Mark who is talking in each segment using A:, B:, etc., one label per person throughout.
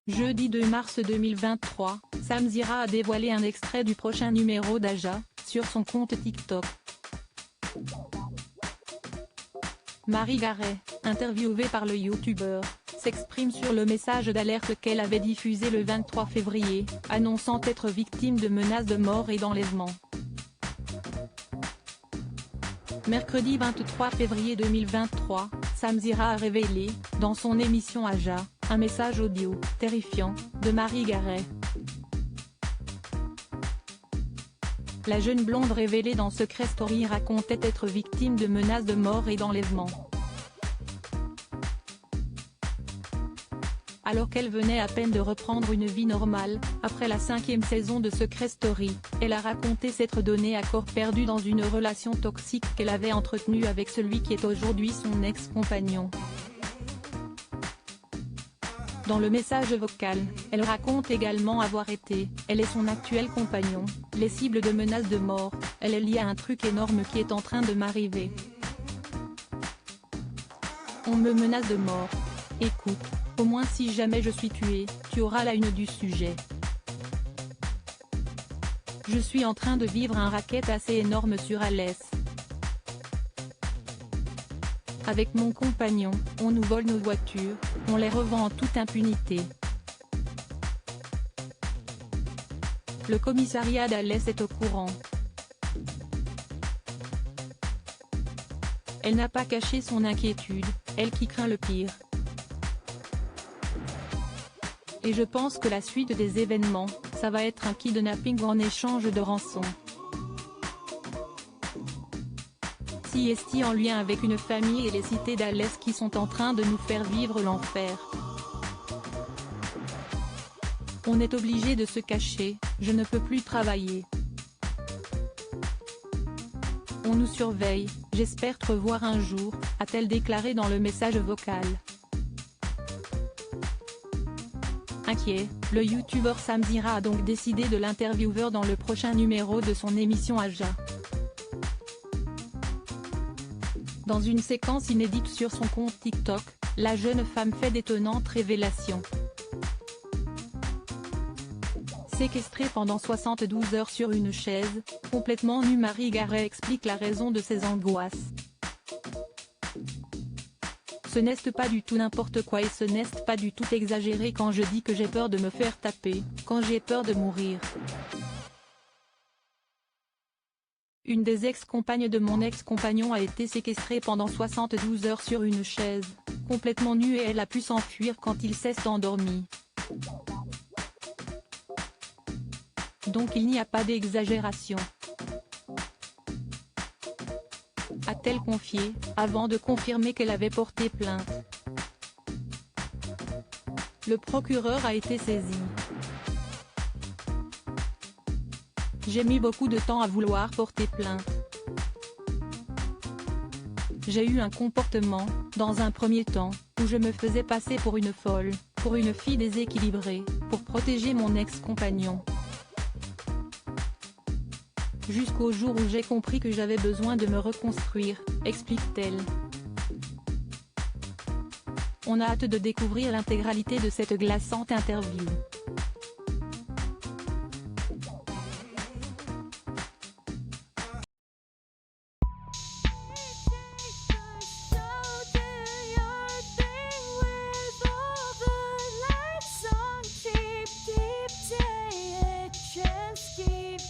A: Jeudi 2 mars 2023, Samzira a dévoilé un extrait du prochain numéro d'Aja, sur son compte TikTok. Marie Garet, interviewée par le youtubeur, s'exprime sur le message d'alerte qu'elle avait diffusé le 23 février, annonçant être victime de menaces de mort et d'enlèvement. Mercredi 23 février 2023, Samzira a révélé, dans son émission Aja, un message audio, terrifiant, de Marie Garet. La jeune blonde révélée dans Secret Story racontait être victime de menaces de mort et d'enlèvement. Alors qu'elle venait à peine de reprendre une vie normale, après la 5e saison de Secret Story, elle a raconté s'être donnée à corps perdu dans une relation toxique qu'elle avait entretenue avec celui qui est aujourd'hui son ex-compagnon. Dans le message vocal, elle raconte également avoir été, elle et son actuel compagnon, les cibles de menaces de mort. Elle est liée à un truc énorme qui est en train de m'arriver. On me menace de mort. Écoute, au moins si jamais je suis tuée, tu auras la une du sujet. Je suis en train de vivre un racket assez énorme sur Alès. Avec mon compagnon, on nous vole nos voitures, on les revend en toute impunité. Le commissariat d'Alès est au courant. Elle n'a pas caché son inquiétude, elle qui craint le pire. Et je pense que la suite des événements, ça va être un kidnapping en échange de rançon. Si est en lien avec une famille et les cités d'Alès qui sont en train de nous faire vivre l'enfer. On est obligé de se cacher, je ne peux plus travailler. On nous surveille, j'espère te revoir un jour, a-t-elle déclaré dans le message vocal. Inquiet, le youtubeur Samzira a donc décidé de l'interviewer dans le prochain numéro de son émission Aja. Dans une séquence inédite sur son compte TikTok, la jeune femme fait d'étonnantes révélations. Séquestrée pendant 72 heures sur une chaise, complètement nue, Marie Garet explique la raison de ses angoisses. Ce n'est pas du tout n'importe quoi et ce n'est pas du tout exagéré quand je dis que j'ai peur de me faire taper, quand j'ai peur de mourir. Une des ex-compagnes de mon ex-compagnon a été séquestrée pendant 72 heures sur une chaise, complètement nue et elle a pu s'enfuir quand il s'est endormi. Donc il n'y a pas d'exagération, a-t-elle confié, avant de confirmer qu'elle avait porté plainte. Le procureur a été saisi. J'ai mis beaucoup de temps à vouloir porter plainte. J'ai eu un comportement, dans un premier temps, où je me faisais passer pour une folle, pour une fille déséquilibrée, pour protéger mon ex-compagnon. Jusqu'au jour où j'ai compris que j'avais besoin de me reconstruire, explique-t-elle. On a hâte de découvrir l'intégralité de cette glaçante interview.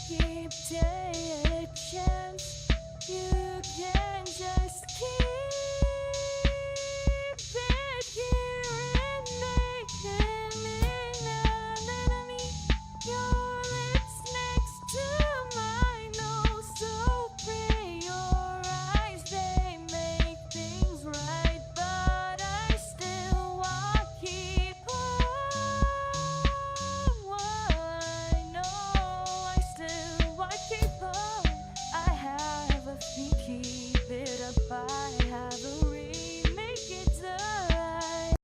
B: Keep